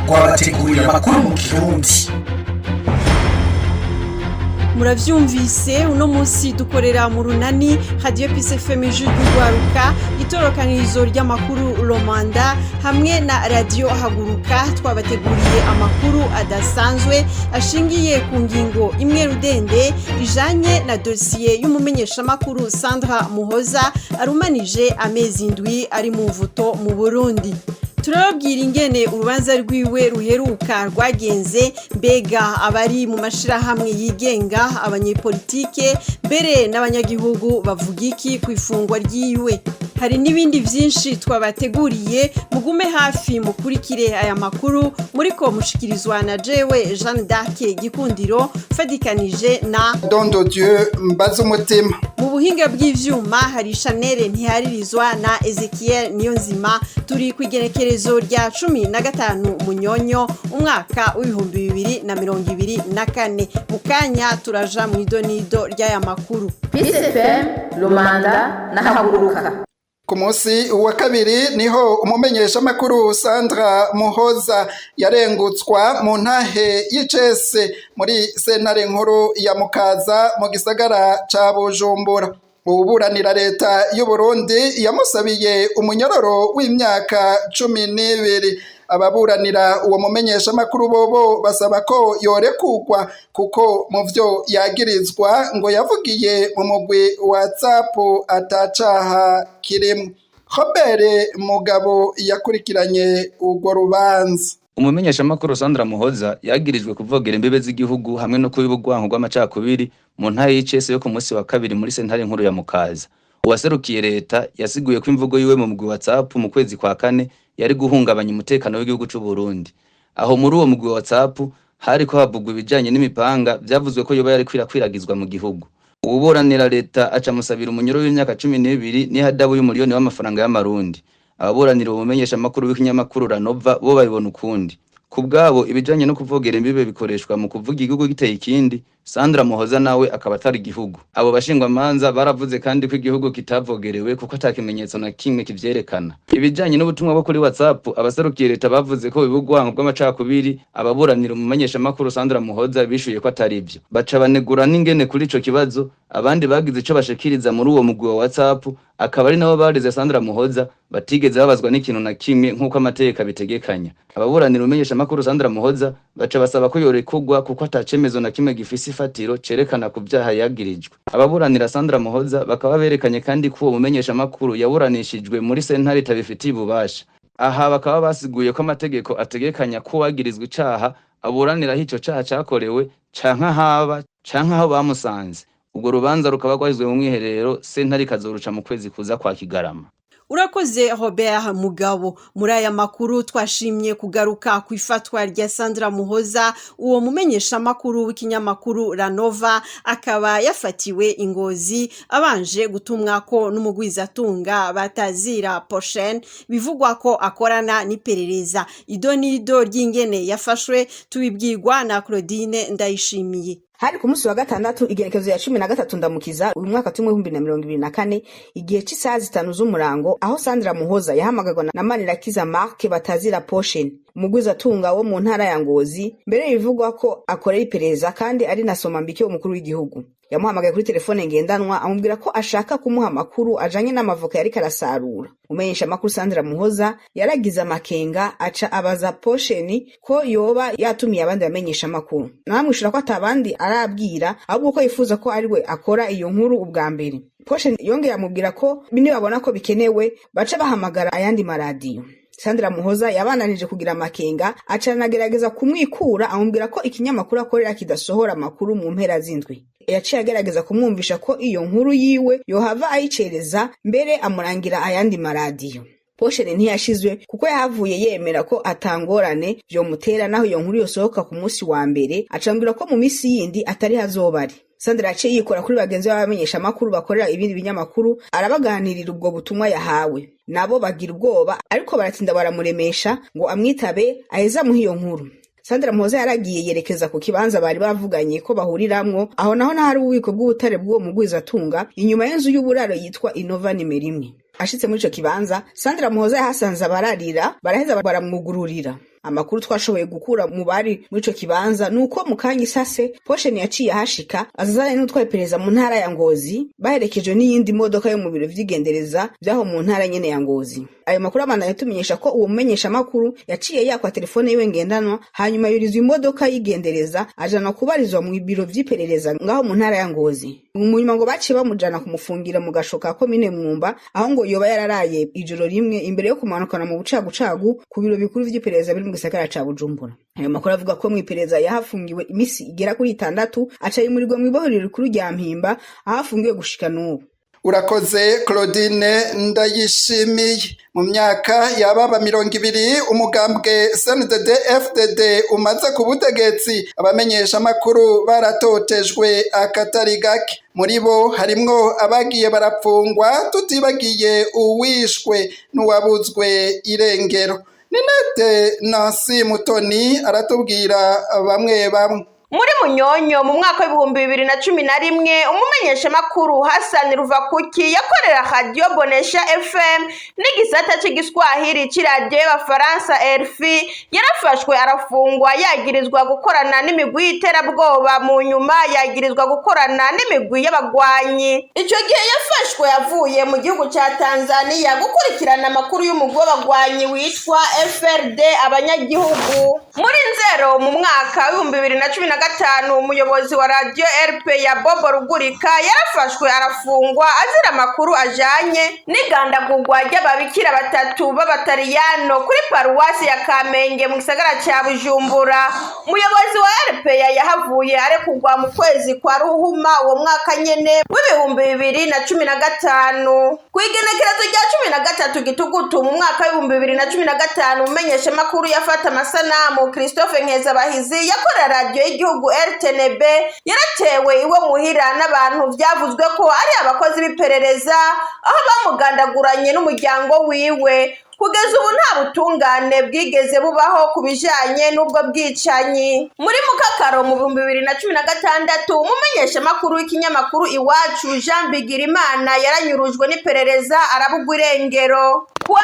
rwabategurira amakuru mu Kirundi. Muravyumvise uno munsi dukorera mu runani Radio Peace FM Rwaruka itorokanirizo ry'amakuru Romanda hamwe na Radio Haguruka twabateguriye amakuru adasanzwe ashingiye ku ngingo imwe rudende ijanye na dossier y'umumenyesha makuru Sandra Muhoza arumanije amezi indwi ari mu mvuto mu Burundi. Turababwira ingene urubanza rwiwe ruheruka rwagenze, mbega abari mu mashirahamwe yigenga, abanyepolitike, mbere n'abanyagihugu bavuga iki ku ifungwa ryiwe. Hari n'ibindi vyinshi twabateguriye, mugume hafi mukurikire aya makuru muriko mushikirizwa na jewe Jeanne d'Arc Gikundiro fadikanije na Dondo Dieu Mbazumutima. Mu buhinga bw'ivyuma hari Chanel Ntiharirizwa na Ezekiel Niyonzima. Turi kwigenekerezo rya 15 Munyonyo umwaka w'ibihumbi 2024. Mukanya turaja mu idonido ry'aya makuru. Peace FM Romanda na Haguruka. Ku munsi wa kabiri niho umumenyesha makuru Sandra Muhoza yarengutswa mu ntahe y'Icese muri sentare nkuru ya Mukaza mu gisagara ca Bujumbura. Uburanira leta y'u Burundi yamusabiye umunyororo w'imyaka 12. Ababuranira uwo mumenyesha makuru bobo basaba ko yorekugwa kuko mu vyo yagirizwa ngo yavugiye mu mugwi WhatsApp atacaha kirimo. Robert Mugabo yakurikiranye urwo rubanza. Umumenyesha makuru Sandra Muhoza yagirijwe kuvogera imbibe z'igihugu hamwe no kubibugwanko rw'amacakubiri mu ntahe y'Icese yo ku munsi wa kabiri muri sentare nkuru ya Mukaza. Uwaserukiye leta yasiguye ko imvugo yiwe mu mugwi WhatsApp mu kwezi kwa kane yari guhungabanya umutekano w'igihugu c'u Burundi. Aho muri uwo mugwi WhatsApp hariko havugwa ibijanye n'imipanga vyavuzwe ko yoba yari kwiragizwa mu gihugu. Ububuranira leta aca musabira umunyoro w'imyaka 12 n'ihadabu y'umuliyoni w'amafaranga y'amarundi. Ababuranira ubumenyesha makuru w'ikinyamakuru Ranova bo babibona ukundi. Kubgabo ibijanye no kuvogera imbibe bikoreshwa mu kuvuga igihugu giteye ikindi. Sandra Muhoza nawe akaba atari igihugu. Abo bashingwa manza baravuze kandi ko igihugu kitavogerewe kuko atakimenyetso na kimwe kivyerekana. Ibijanye n'ubutumwa bwo kuri WhatsApp abaserukiye leta bavuze ko bibugwanko bw'amacakubiri. Ababuranira umumenyesha makuru Sandra Muhoza bishuye ko atari ivyo. Baca banegura n'ingene kuri ico kibazo abandi bagize ico bashikiriza muri uwo mugwi wa WhatsApp akaba ari nabo barize Sandra Muhoza batigeze babazwa n'ikintu na kimwe nk'uko amategeko bitegekanya. Ababuranira umenyesha makuru Sandra Muhoza baca basaba ko yorekugwa kuko atacemezo na kimwe gifise ifatiro cerekana ku vyaha yagirijwe. Ababuranira Sandra Muhoza bakaba berekanye kandi ko uwo mumenyesha makuru yaburanishijwe muri sentare tabifitiye ububasha. Aha bakaba basiguye ko amategeko ategekanya ko wagirizwe icaha aburanira hico caha cakorewe canka aho bamusanze. Ubwo rubanza rukaba rwahizwe mu mwiherero sentare kazoruca mu kwezi kuza kwa Kigarama. Urakoze Robert Mugabo. Muri aya makuru twashimye kugaruka ku ifatwa rya Sandra Muhoza, uwo mumenyesha makuru w'ikinyamakuru Ranova akaba yafatiwe Ingozi abanje gutumwa ko n'umugwizatunga Batazira Porchen bivugwa ko akorana n'iperereza. Idonido ry'ingene yafashwe tubibwirwa na Claudine Ndayishimiye. Hari ku munsi wa gatandatu igenekezo ya 13 ndamukiza uyu mwaka 2024 igihe c'isaha 5 z'umurango aho Sandra Muhoza yahamagagwa na Manirakiza Mark Batazira Portion umugwiza tunga wo mu ntara ya Ngozi mbere bivugwa ko akorera iperereza kandi ari na Somambike umukuru w'igihugu. Yamuhamagaye kuri telefone ngendanwa amubwira ko ashaka kumuha makuru ajanye n'amavoka yari karasarura. Umenyesha makuru Sandra Muhoza yaragize amakenga aca abaza Portion ko yoba yatumiye abandi bamenyesha makuru. Namwishura ko atabandi arabwira ahubwo ko yifuza ko ari we akora iyo nkuru ubwa mbere. Portion yongeye amubwira ko bini babona ko bikenewe baca bahamagara ayandi maradiyo. Sandra Muhoza yabananije kugira amakenga acanagerageza kumwikura amubwira ko ikinyamakuru akorera kidasohora amakuru mu mpera z'indwi. Yaciye agerageza kumwumvisha ko iyo nkuru yiwe yohava ayicereza mbere amurangira ayandi maradiyo. Portion ntiyashizwe kuko yahavuye yemera ko atangorane byo mutera naho iyo nkuru yosohoka ku munsi wa mbere acambira ko mu misi yindi atari hazobari. Sandra yaciye yikora kuri bagenzi b'abamenyesha makuru bakorera ibindi binyamakuru arabaganirira ubwo butumwa yahawe. Nabo bagira ubwoba ariko baratinda baramuremesha ngo amwitabe aheza mu hiyo nkuru. Sandra Muhoza yaragiye yerekeza ku kibanza bari bavuganye ko bahuriramwo aho naho hari ububiko bw'ubutare bw'uwo mugwizatunga inyuma y'inzu y'uburaro yitwa Innova nimero 1. Ashitse muri ico kibanza Sandra Muhoza yahasanze abararira baraheza baramwugururira. Amakuru twashoboye gukura mu bari muri ico kibanza nuko mu kanya isase Poshen yaciye ahashika azazanye n'utwaye iperereza mu ntara ya Ngozi baherekejwe n'iyindi modoka yo mu biro vy'igendereza vyaho mu ntara nyene ya Ngozi. Ayo makuru abandanya atumenyesha ko uwo mumenyesha makuru yaciye yakwa telefone yiwe ngendanwa hanyuma yurizwa imodoka y'igendereza ajana kubarizwa mu biro vy'iperereza ngaho mu ntara ya Ngozi. Munyuma ngo baciye bamujana kumufungira mu gashoka komine Mwumba aho ngo yoba yararaye ijoro rimwe imbere yo kumanukana mu bucagucagu ku biro bikuru vy'iperereza biri mu gisagara ca Bujumbura. Ayo makuru avuga ko mw'iperereza yahafungiwe imisi igera kuri 6 aca yimurirwa mw'ibohero rikuru rya Mpimba ahafungiwe gushika n'ubu. Urakoze Claudine Ndayishimiye. Mu myaka yababa 20 umugambwe CNDD FDD umaze ku butegetsi abamenyesha makuru baratotejwe akatari gake. Muri bo harimwo abagiye barapfungwa tutibagiye uwishwe n'uwabuzwe irengero. Ninete Nancy Mutoni aratubwira bamwe bamwe. Muri Munyonyo mu mwaka w'ibihumbi 2011 umumenyesha makuru Hassan Ruvakuki yakorera Radio Bonesha FM n'igisata cy'igiswahili cy'iradio y'Abafaransa RFI yarafashwe arafungwa yagirizwa gukorana n'imigwi y'iterabwoba mu nyuma yagirizwa gukorana n'imigwi y'abagwanyi. Ico gihe yafashwe yavuye mu gihugu ca Tanzania gukurikirana amakuru y'umugwi w'abagwanyi witwa FRD abanyagihugu. Muri Nzero mu mwaka w'ibihumbi 2015 umuyobozi wa Radio RP ya Bobo Rugurika yarafashwe arafungwa azira amakuru ajanye n'igandagurwa ry'ababikira batatu b'abatariyano kuri paruwasi ya Kamenge mu gisagara ca Bujumbura. Umuyobozi wa RP yahavuye arekugwa mu kwezi kwa Ruhuma uwo mwaka nyene w'ibihumbi 2015. Kwigenekerezo rya 13 Gitugutu mu mwaka w'ibihumbi 2015 umenyesha makuru yafata amasanamu Christophe Nkezabahizi yakorera radio y'igihugu RTNB yaratewe iwe muhira n'abantu vyavuzwe ko ari abakozi b'iperereza aho bamugandaguranye n'umuryango wiwe. Kugeza ubu nta butungane bwigeze bubaho kubijanye n'ubwo bwicanyi. Muri Mukakaro mu 2016 umumenyesha makuru w'ikinyamakuru Iwacu Jean Bigirimana yaranyurujwe n'iperereza arabugwa irengero. Kuwa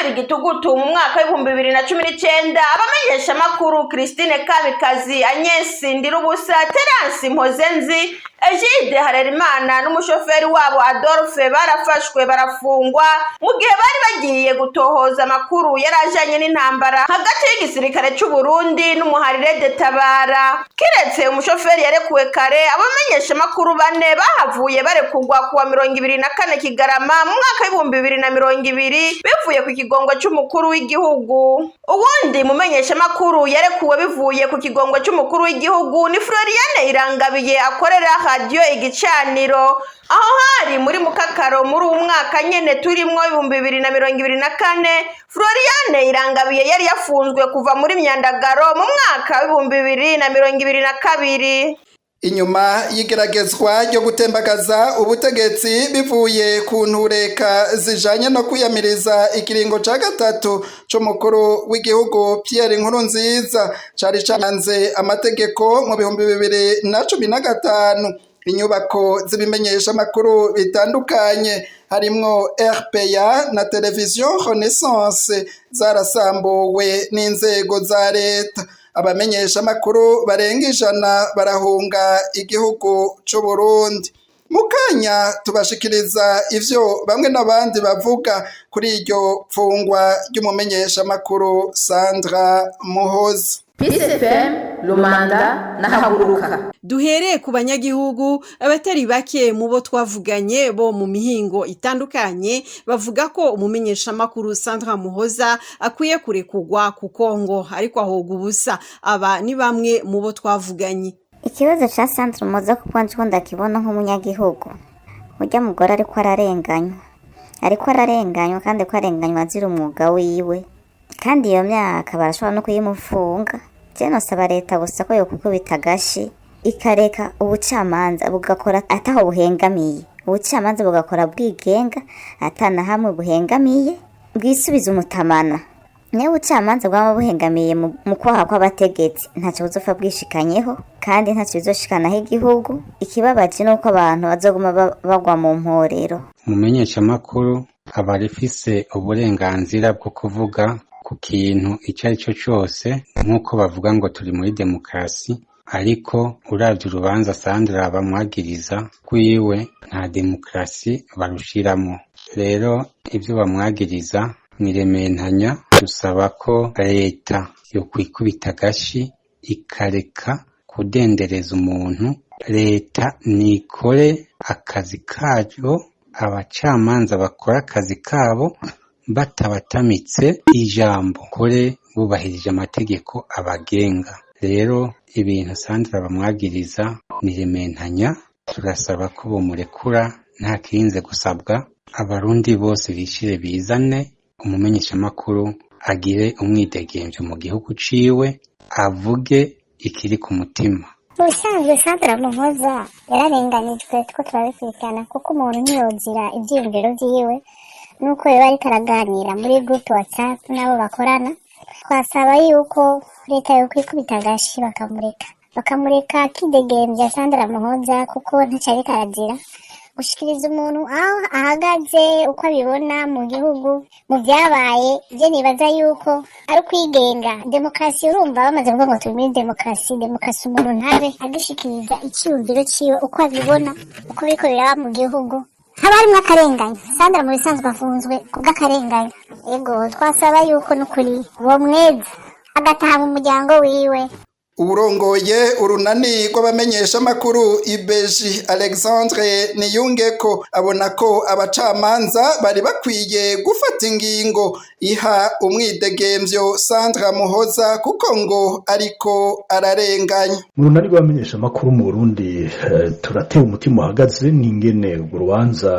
22 Gitugutu mu mwaka w'ibihumbi 2019 abamenyesha makuru Christine Kamikazi, Agnes Ndirubusa, Terence Mpozenzi, Egide Harerimana n'umushoferi wabo Adolphe barafashwe barafungwa mu gihe bari bagiye gutohoza amakuru yarajanye n'intambara hagati y'igisirikare cy'u Burundi n'umuharire de Tabara. Kiretse umushoferi yarekuwe kare abamenyesha makuru 4 bahavuye barekugwa kuwa 24 Kigarama mu mwaka w'ibihumbi 2020 bivuye ku kigongo cy'umukuru w'igihugu. Ubundi mumenyesha makuru yarekuwe bivuye ku kigongo cy'umukuru w'igihugu ni Floriane Irangabiye akorera Radio Igicaniro. Aho hari muri Mukakaro muri umwaka nyene turimwo 2024 Floriane Irangabiye yari yafunzwe kuva muri Myandagaro mu mwaka w'ibihumbi 2022. Inyuma y'igeragezwa ryo gutembagaza ubutegetsi bivuye ku ntureka zijanye no kwiyamiriza ikiringo ca gatatu c'umukuru w'igihugu Pierre Nkurunziza cari canze amategeko mu 2015. Inyubako z'ibimenyesha makuru bitandukanye harimwo RPA na Television Renaissance zarasambuwe n'inzego za leta. Abamenyesha makuru barenga 100 barahunga igihugu c'u Burundi. Mukanya tubashikiriza ivyo bamwe n'abandi bavuga kuri iryo pfungwa ry'umumenyesha makuru Sandra Muhoza. PSFM Lumanda na Haguruka. Duhereye ku banyagihugu abatari bake mu bo twavuganye bo mu mihingo itandukanye bavuga ko umumenyesha makuru Sandra Muhoza akwiye kurekugwa ku Kongo ariko ahoga ubusa. Aba ni bamwe mu bo twavuganye. Ikibazo cha Sandra Muhoza kuko nje ndakibona nk'umunyagihugu. Urya mugore ariko ararenganywa kandi ko arenganywa azira umwuga wiwe. Kandi iyo myaka barashobora no kuyimufunga. Jeno saba leta gusa ko yokukubita gashi ikareka ubucamanza bugakora ataho buhengamiye. Ubucamanza bugakora bwigenga atana hamwe buhengamiye bwisubiza umutamana. Niyo ubucamanza bwaba buhengamiye mu kwaha kw'abategetsi ntacyo buzofa bwishikanyeho kandi ntacyo bizoshikanaho igihugu. Ikibabaje nuko abantu bazoguma bagwa mu mporero. Umumenyesha makuru aba rifise uburenganzira bwo kuvuga ku kintu icyo ari cyo cyose nk'uko bavuga ngo turi muri demokarasi, ariko uravye urubanza Sandra bamwagiriza kwiwe nta demokarasi barushiramo. Rero ivyo bamwagiriza nirementanya, dusaba ko leta yo kwikubita agashi ikareka kudendereza umuntu. Leta nikore akazi kayo, abacamanza bakora akazi kabo batabatamitse ijambo, kore bubahirije amategeko abagenga. Rero ibintu Sandra bamwagiriza nirementanya, turasaba ko bomurekura nta kirinze gusabwa. Abarundi bose bishire bizane, umumenyeshamakuru agire umwidegemvyo mu gihugu ciwe, avuge ikiri ku mutima. Ubusanzwe Sandra Muhoza yararenganijwe, two turabikurikirana, kuko umuntu ntiyozira ivyiyumviro vyiwe nuko yoba ariko araganira muri group WhatsApp n'abo bakorana. Twasaba yuko leta yokwikubita agashi bakamureka akidegemvya Sandra Muhoza, kuko ntaco ariko arazira gushikiriza umuntu aho ahagaze, uko abibona mu gihugu, mu vyabaye. Je nibaza yuko ari kwigenga demokarasi. Urumva bamaze kuvuga ngo turi muri demokarasi umuntu ntabe agishikiriza icyumviro ciwe uko abibona, uko biriko biraba mu gihugu. Haba harimwo akarenganya. Sandra mu bisanzwe afunzwe kubw'akarenganya. Ego twasaba yuko n'ukuri bomweza agataha mu muryango wiwe. Uburongoye urunani rw'abamenyeshamakuru Ibeji Alexandre Niyungeko abona ko abacamanza bari bakwiye gufata ingingo iha umwidegemvyo Sandra Muhoza, kuko ngo ariko ararenganya. Mu runani rw'abamenyeshamakuru mu Burundi turatewe umutima uhagaze n'ingene urubanza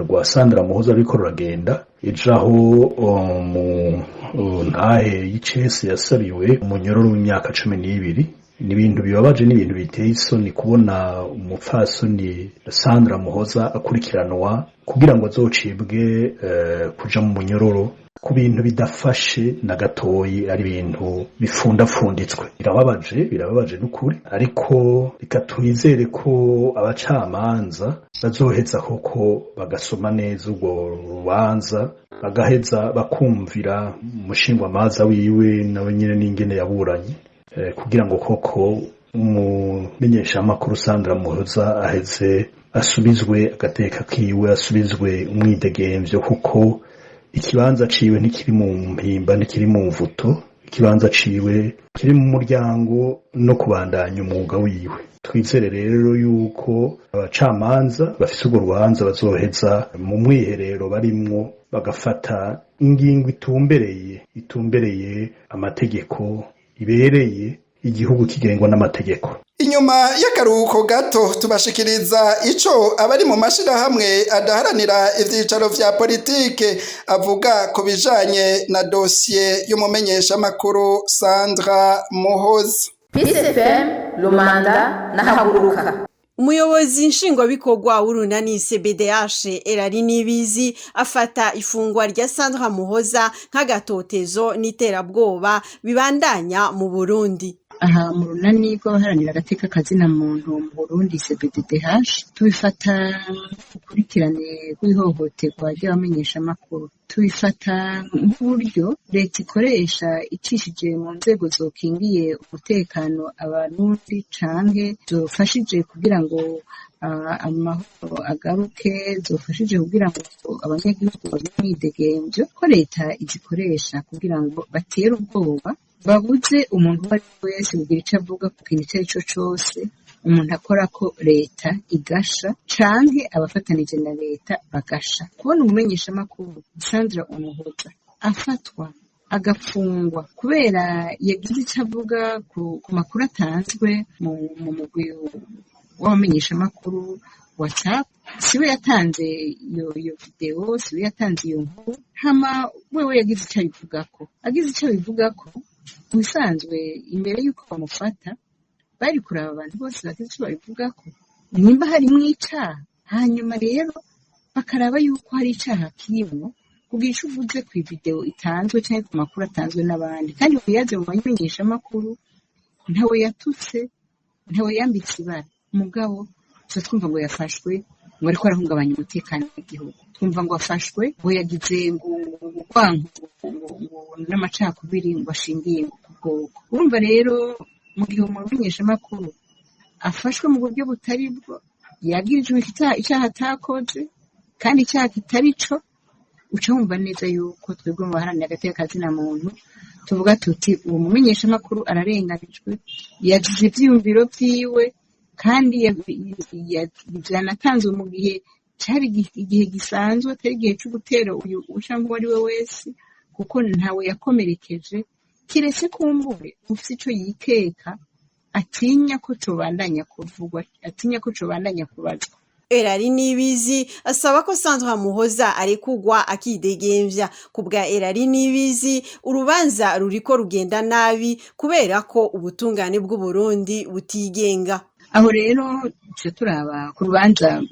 rwa Sandra Muhoza ruriko ruragenda. Ejaho mu ntahe y'icese yasabiwe umunyororo w'imyaka 12. Ni ibintu bibabaje, n'ibintu biteye isoni kubona umupfasoni Sandra Muhoza akurikiranwa kugira ngo azocibwe kuja mu munyororo ku bintu bidafashe na gatoyi, ari ibintu bifundapfunditswe. Birababaje n'ukuri, ariko reka twizere ko abacamanza bazoheza koko bagasoma neza urwo rubanza, bagaheza bakumvira umushingwamanza wiwe nawe nyene n'ingene yaburanye, kugira ngo koko umumenyeshamakuru Sandra Muhoza aheze asubizwe agateka kiwe, asubizwe umwidegemvyo, kuko ikibanza ciwe ntikiri mu mpimba, ntikiri mu mvuto. Ikibanza ciwe kiri mu muryango no kubandanya umwuga wiwe. Twizere rero yuko abacamanza bafise urwo rubanza bazoheza mu mwiherero barimwo bagafata ingingo itumbereye amategeko, ibereye igihugu kigengwa n'amategeko. Inyuma y'akaruhuko gato tubashikiriza ico abari mu mashirahamwe adaharanira ivyicaro vya politike avuga ku bijanye na dosiye y'umumenyeshamakuru Sandra Muhoza. PSFM Lumanda na Haguruka. Umuyobozi nshingwabikorwa w'urunani CBDH Erari Nibizi afata ifungwa rya Sandra Muhoza nk'agatotezo n'iterabwoba bibandanya mu Burundi. Aha mu runani rw'abaharanira agateka kazina muntu mu Burundi CBDH tubifata ukurikirane rw'ihohoterwa ry'abamenyeshamakuru, tubifata nk'uburyo leta ikoresha icishije mu nzego zokingiye umutekano Abarundi canke zofashije kugira ngo amahoro agaruke, zofashije kugira ngo abanyagihugu bamwidegemvyo, ko leta izikoresha kugira ngo batere ubwoba, babuze umuntu uwo ari we wese kugira ico avuga ku kintu icyo ari cyo cose umuntu akora ko leta igasha canke abafatanije na leta bagasha. Kubona umumenyeshamakuru Sandra Muhoza afatwa agafungwa kubera yagize icyo avuga ku makuru atanzwe mu mugwi w'abamenyeshamakuru WhatsApp, siwe yatanze iyo video, siwe yatanze iyo nkuru, hama wewe yagize icyo abivugako. Musanzwe imbere yuko bamufata bari kuraba abantu bose bagize icyo babivugako, nimba harimwo icaha, hanyuma rero bakaraba yuko hari icaha kirimo kugira ico uvuze ku video itanzwe cyangwa ku makuru atanzwe n'abandi. Kandi uyaze mu bamenyeshamakuru ntawe yatutse, ntawe yambitse ibara, mugabo twumva ngo yafashwe ngo ariko arahungabanya umutekano w'igihugu, twumva ngo afashwe ngo yagize ngo urwango ngo n'amacakubiri ngo ashingiye ku bwoko. Urumva rero mu gihe umumenyeshamakuru afashwe mu buryo butari bwo, yagirijwe icyaha atakoze kandi icyaha kitari cyo, uca wumva neza yuko twebwe mu baharanira agateka kazina muntu tuvuga tuti uwo mumenyeshamakuru ararenganijwe, yagize ivyiyumviro vyiwe kandi yanatanzwe mu gihe cyari igihe gisanzwe, atari igihe cyo gutera uyu cyangwa uwo ari we wese, kuko ntawe yakomerekeje, kiretse kumbure ufite icyo yikeka atinya ko cobandanya kuvugwa, atinya ko cobandanya kubazwa. Erari Nibizi asaba ko Sandra Muhoza arekugwa akidegemvya. Kubwa Erari Nibizi urubanza ruriko rugenda nabi kubera ko ubutungane bw'u Burundi butigenga. Aho rero cyo turaba ku rubanza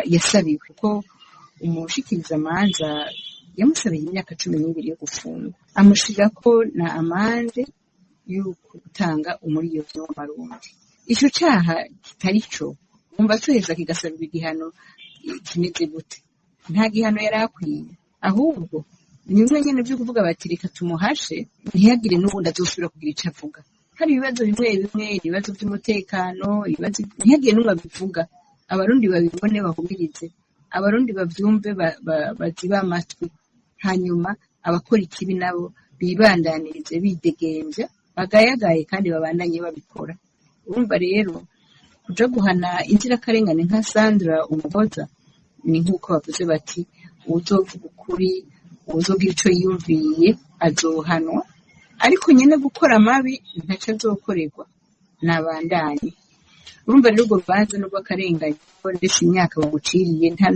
yasabiwe ko umushikiriza amanza yamusabiye imyaka 12 yo gufungwa, amushira ko na amande yo gutanga umuriyovyo w'amarundi. Ico cyaha kitari cyo umva tuheza kigasabwa igihano kimeze gute? Nta gihano yari akwiye, ahubwo ni bimwe nyene byo kuvuga bati reka tumuhashe ntiyagire n'ubundi azosubira kugira icyo avuga. Hari ibibazo bimwe ibibazo by'umutekano, ibibazo ntiyagire n'umwe abivuga, abarundi babibone bahumirize, abarundi bavyumve baziba amatwi, hanyuma abakora ikibi nabo bibandanirize bidegemvya, bagayagaye kandi babandanye babikora. Urumva rero kuja guhana inzirakarengane nka Sandra Umuhoza ni nk'uko bavuze bati uzovuga ukuri, uzogira ico yumviye azohanwa, ariko nyene gukora amabi ntaco azokorerwa n'abandanye. Urumva rero urwo rubanza n'urw'akarengane ndetse imyaka bamuciriye nta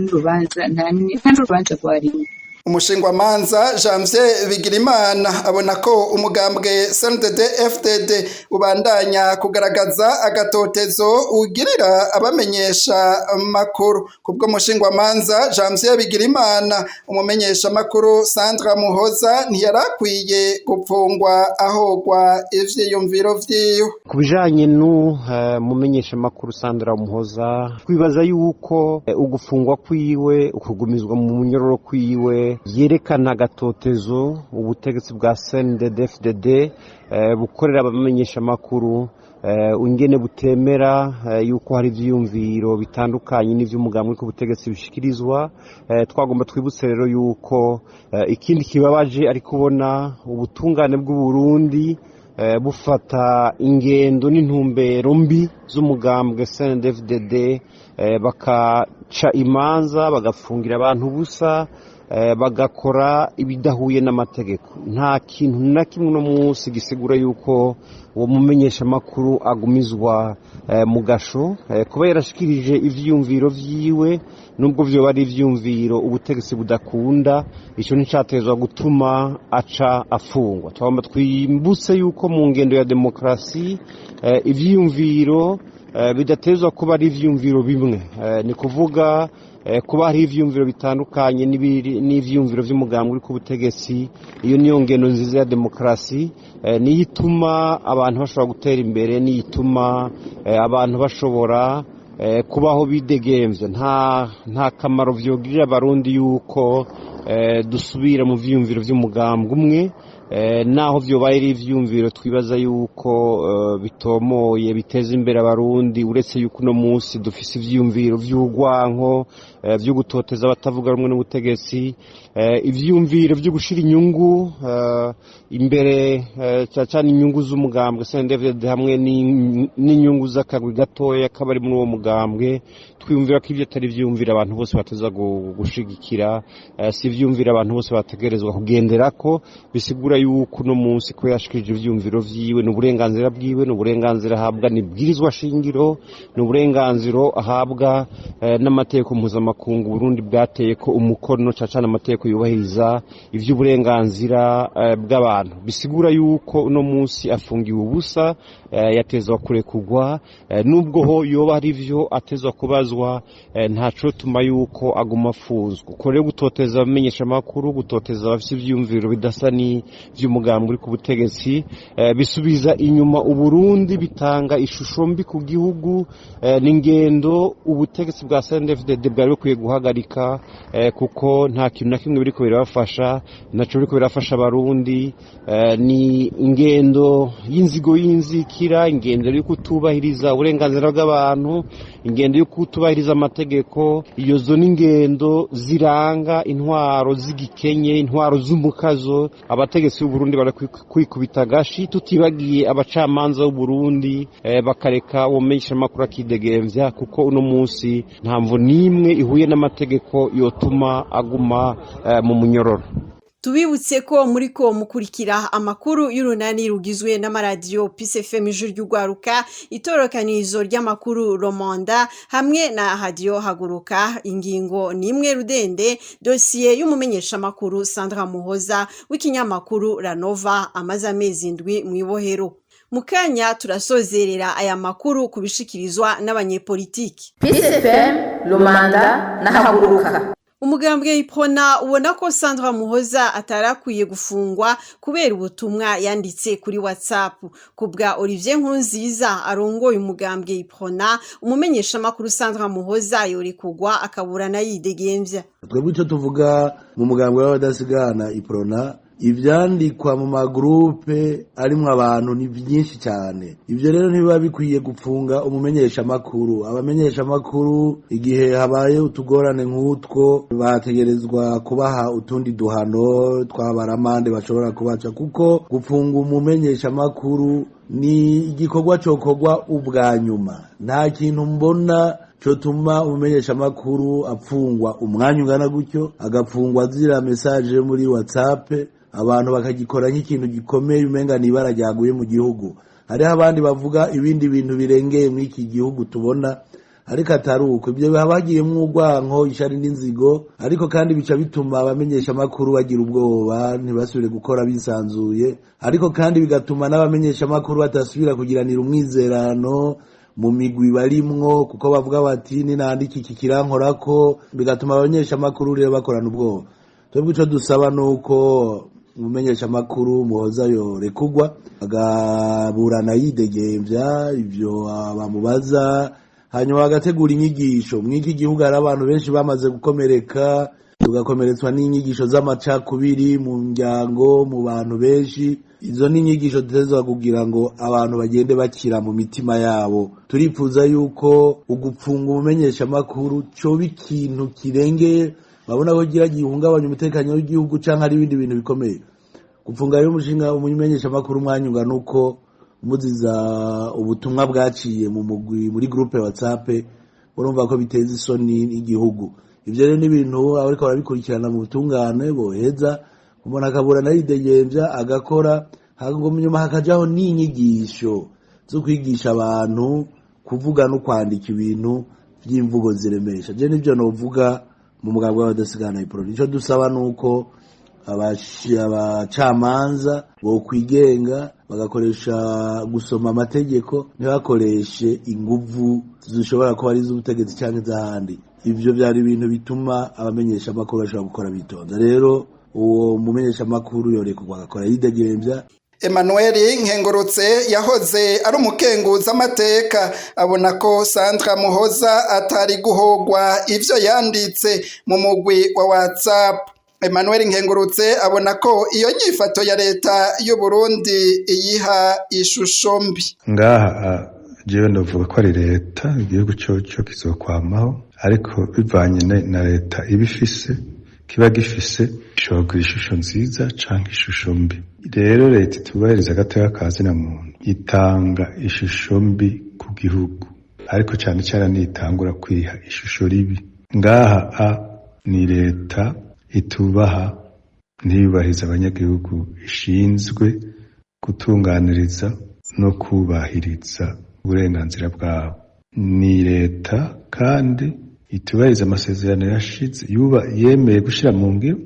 n'urubanza rwarimwe. Umushingwamanza Janvier Bigirimana abona ko umugambwe CNDD-FDD ubandanya kugaragaza agatotezo ugirira abamenyesha makuru. Kubwo umushingwamanza Janvier Bigirimana, umumenyesha makuru Sandra Muhoza ntiyarakwiye gupfungwa ahogwa ivyiyumviro vyiwe. Kubijanye n'umumenyesha makuru Sandra Muhoza, twibaza yuko ugufungwa kwiwe, ukugumizwa mu munyororo kwiwe yerekana agatotezo ubutegetsi bwa CNDD-FDD bukorera abamenyesha makuru, ingene butemera yuko hari ivyiyumviro bitandukanye n'ivy'umugambi ku butegetsi bishikirizwa. Twagomba twibutse rero yuko ikindi kibabaje ari kubona ubutungane bw'u Burundi bufata ingendo n'intumbero mbi z'umugambwe CNDD-FDD, bakaca imanza, bagafungira abantu busa, bagakora ibidahuye n'amategeko. Nta kintu na kimwe no munsi gisigura yuko uwo mumenyesha makuru agumizwa mu gasho kuba yarashikirije ivyiyumviro vyiwe, nubwo vyo bari ivyiyumviro ubutegetsi budakunda, ico nicatezwa gutuma aca afungwa. Twagomba twimbutse yuko mu ngendo ya demokrasi ivyiyumviro bidatezwa kuba ari ivyiyumviro bimwe, ni kuvuga kuba hari ivyumviro bitandukanye n'ivyumviro vy'umugambi uri ku butegetsi. Iyo niyo ngendo nziza ya demokrasi, niyituma abantu bashobora gutera imbere, niyituma abantu bashobora kubaho bidegemvye. Nta kamaro vyogirira abarundi yuko dusubira mu vyumviro vy'umugambi umwe, naho vyobaye ari ivyumviro twibaza yuko bitomoye biteza imbere abarundi, uretse yuko uno munsi dufise ivyumviro vy'urwanko, vyo gutoteza abatavuga rumwe n'ubutegetsi, ivyumviro vyo gushira inyungu imbere, cyane inyungu z'umugambwe CNDD-FDD hamwe n'inyungu z'akagwi gatoya kabari muri uwo mugambwe. Twiyumvira ko ivyo atari vyumvira abantu bose bateza gushigikira, si vyumvira abantu bose bategerezwa kugenderako. Bisigura yuko no munsi ko yashikije ivyumviro vyiwe n'uburenganzira bwiwe, n'uburenganzira ahabwa n'ibwirizwa shingiro, n'uburenganzira ahabwa n'amategeko mpuzamakungu Burundi bwateye ko umukono, cacana amategeko yubahiriza ivy'uburenganzira bw'abantu. Bisigura yuko no munsi afungiwe ubusa, yatezwa kurekurwa, nubwo ho yoba hari ivyo atezwa kubazwa, ntaco tuma yuko aguma afunzwe. Uko rero gutoteza abamenyesha makuru, gutoteza abafite ivyumviro bidasa vy'umugambi uri ku butegetsi bisubiza inyuma Uburundi, bitanga ishusho mbi ku gihugu n'ingendo ubutegetsi bwa CNDD-FDD bwari bukwiye guhagarika kuko nta kintu na kimwe biriko birabafasha, naco biriko birafasha abarundi. Ni ingendo y'inzigo y'inzikira, ingendo yo kutubahiriza uburenganzira bw'abantu, ingendo yo kutubahiriza amategeko. Iyo zo n'ingendo ziranga intwaro z'igikenye, intwaro z'umukazo. Abategetsi b'u Burundi bari kwikubita agashi, tutibagiye abacamanza b'u Burundi bakareka umenyesha makuru akidegemvya, kuko uno munsi nta mvo nimwe ihuye n'amategeko yotuma aguma mu munyororo. Tubibutse ko muriko mukurikira amakuru y'urunani rugizwe n'amaradiyo Peace FM ijwi ry'ugwaruka, itorokanizo ry'amakuru Romanda hamwe na Radio Haguruka. Ingingo nimwe rudende, dosiye y'umumenyesha makuru Sandra Muhoza w'ikinyamakuru Ranova amaze amezi 7 mw'ibohero. Mukanya turasozerera aya makuru kubishikirizwa n'abanyepolitiki. Peace FM, Romanda na Haguruka. Umugambwe Iprona ubona ko Sandra Muhoza atarakwiye gufungwa kubera ubutumwa yanditse kuri WhatsApp. Kubwa Olivier Nkurunziza arongoye umugambwe Iprona, umumenyesha makuru Sandra Muhoza yorekugwa akaburana yidegemvya. Twebwe icyo tuvuga mu mugambwe w'abadasigana Iprona, ivyandikwa mu magrupe arimwe abantu ni byinshi cyane. Ivyo rero ntibiba bikwiye gupfunga umumenyesha makuru. Abamenyesha makuru igihe habaye utugorane nk'utwo bategerezwa kubaha utundi duhano twabaramande bashobora kubaca, kuko gupfunga umumenyesha makuru ni igikorwa cyokorwa ubwa nyuma. Nta kintu mbona cotuma umumenyesha makuru apfungwa umwanya ungana gutyo, agapfungwa zira message muri WhatsApp, abantu bakagikora nk'ikintu gikomeye umenga nibara ryaguye mu gihugu. Hariho abandi bavuga ibindi bintu birengeye mu iki gihugu tubona, ariko ataruko ibyo habagiyemwo urwanko, ishari n'inzigo, ariko kandi bica bituma abamenyesha makuru bagira ubwoba, ntibasubire gukora bisanzuye, ariko kandi bigatuma n'abamenyesha makuru batasubira kugiranira umwizerano mu migwi barimwo, kuko bavuga bati ninandika iki kirankorako, bigatuma abamenyesha makuru rero bakorana ubwoba. Twebwe ico dusaba nuko umumenyesha makuru Muhoza yorekugwa agaburana yidegemvya ivyo bamubaza, hanyuma bagategura inyigisho. Mw'iki gihugu hari abantu benshi bamaze gukomereka, tugakomeretswa n'inyigisho z'amacakubiri mu muryango, mu bantu benshi. Izo n'inyigisho dutezwa kugira ngo abantu bagende bakira mu mitima yabo. Turipfuza yuko ugupfunga umumenyesha makuru coba ikintu kirengeye, babona ko gira gihungabanya umutekano w'igihugu canke ari ibindi bintu bikomeye. Gupfunga rero umushinga umumenyesha makuru mwanyunga nuko umuziza ubutumwa bwaciye mu mugwi muri groupe WhatsApp, urumva ko biteza isoni igihugu. Ivyo rero ni ibintu abariko barabikurikirana mu butungane boheza, umuntu akaburana yidegemvya agakora, hanyuma hakajaho n'inyigisho zo kwigisha abantu kuvuga no kwandika ibintu by'imvugo ziremesha. Je nivyo novuga mu mugabo w'abadasigana Iprona. Ico dusaba nuko abacamanza bo kwigenga bagakoresha gusoma amategeko, ntibakoreshe inguvu zishobora kuba ari z'ubutegetsi cyangwa z'ahandi. Ivyo byari ibintu bituma abamenyesha amakuru bashobora gukora bitonda. Rero uwo mumenyesha amakuru yorekugwa agakora yidegemvya. Emmanuel Nkengurutse yahoze ari umukenguza amateka abona ko Sandra Muhoza atari guhogwa ivyo yanditse mu mugwi wa WhatsApp. Emmanuel Nkengurutse abona ko iyo nyifato ya leta y'u Burundi iyiha ishusho mbi. Ngaha jewe ndavuga ko ari leta igihugu cyo kizokwamaho, ariko bivanye na leta ibifise kiba gifise ishobora ishusho nziza canke ishusho mbi. Rero leta itubahiriza agateka kazina muntu itanga ishusho mbi ku gihugu, ariko cyane cyane nitangura kwiha ishusho ribi. Ngaha ni leta itubaha ntiyubahiriza abanyagihugu ishinzwe gutunganiriza no kubahiriza uburenganzira bwabo. Ni leta kandi itubahiriza amasezerano yashize yemeye gushira mu ngiro,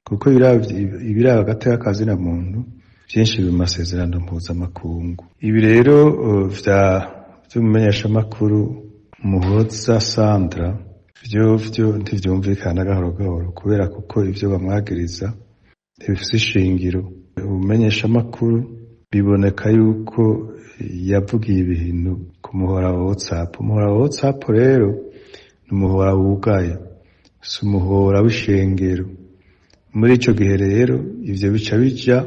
kuko ibiraba agateka kazina muntu byinshi mu masezerano mpuzamakungu. Ibi rero vy'umumenyesha makuru Muhoza Sandra vyo ntivyumvikana gahoro gahoro, kubera kuko ivyo bamwagiriza ntibifise ishingiro. umenyeshamakuru biboneka yuko yavugiye ibintu ku muhora wa WhatsApp. Umuhora wa WhatsApp rero ni umuhora wugaye, si umuhora w'ishengero. Muri ico gihe rero ivyo bica bija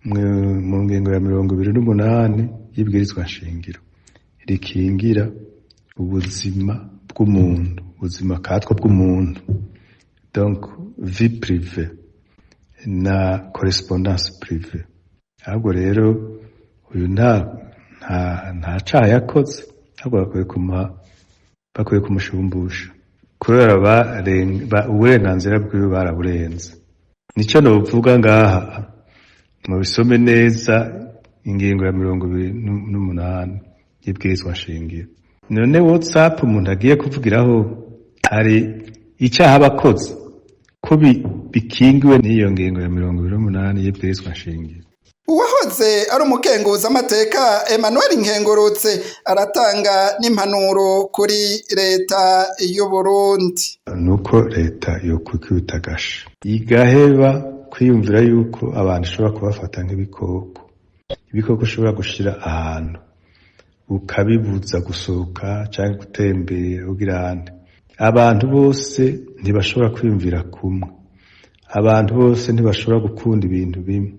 mu ngingo ya 28 y'ibwirizwa nshingiro rikingira ubuzima bw'umuntu, ubuzima katwa bw'umuntu, donc vie privée na correspondance privée. Ahubwo rero uyu nta caha yakoze, ahubwo bakwiye kumushumbusha kubera uburenganzira bwiwe baraburenze. Nico novuga ngaha mu bisome neza ingingo ya 28 y'ibwirizwa nshingiro. None WhatsApp umuntu agiye kuvugiraho hari icaha abakoze ko bikingiwe n'iyo ngingo ya 28 y'ibwirizwa nshingiro. Uwahoze ari umukenguza amateka Emmanuel Nkengurutse aratanga n'impanuro kuri leta y'u Burundi. Nuko leta yokwikubita agashi igaheba kwiyumvira yuko abantu shobora kubafata nk'ibikoko. Ibikoko ushobora gushira ahantu ukabibuza gusohoka cyangwa gutembera ugirande. Abantu bose ntibashobora kwiyumvira kumwe, abantu bose ntibashobora gukunda ibintu bimwe,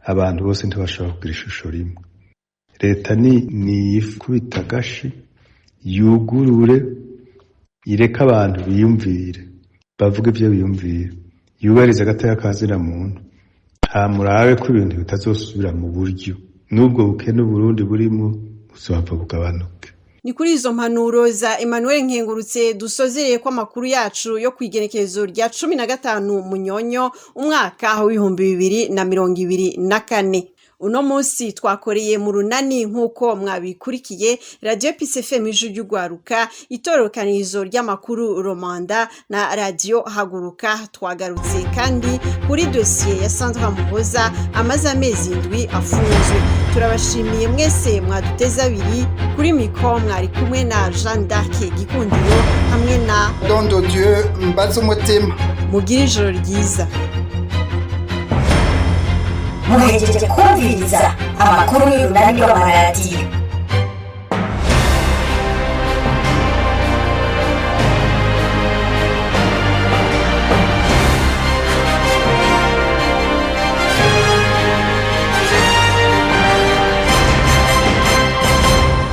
abantu bose ntibashobora kugira ishusho rimwe. Leta ni ikubita agashi yugurure, ireka abantu biyumvire, bavuge ibyo biyumvire, yubahirize agateka kazina muntu, hamurabe ko ibintu bitazosubira mu buryo n'ubwo bukene Burundi burimo buzopfa bugabanuke. Ni kuri izo mpanuro za Emmanuel Nkengurutse dusozereye ko amakuru yacu yo kwigenekerezo rya 15 Munyonyo umwaka wa 2024. Uno munsi twakoreye mu runani nk'uko mwabikurikiye Radio Peace FM y'Ugwaruka, itorokanirizo ry'amakuru Romanda na Radio Haguruka. Twagarutse kandi kuri dossier ya Sandra Muhoza amaze amezi 7 afunzwe. Turabashimiye mwese mwaduteza abiri. Kuri mikro mwari kumwe na Jean d'Arc Gikundiro hamwe na Don de Dieu Mbaza umutima. Mugire ijoro ryiza. Muhejeje kumviriza amakuru y'urunani rw'amaradiyo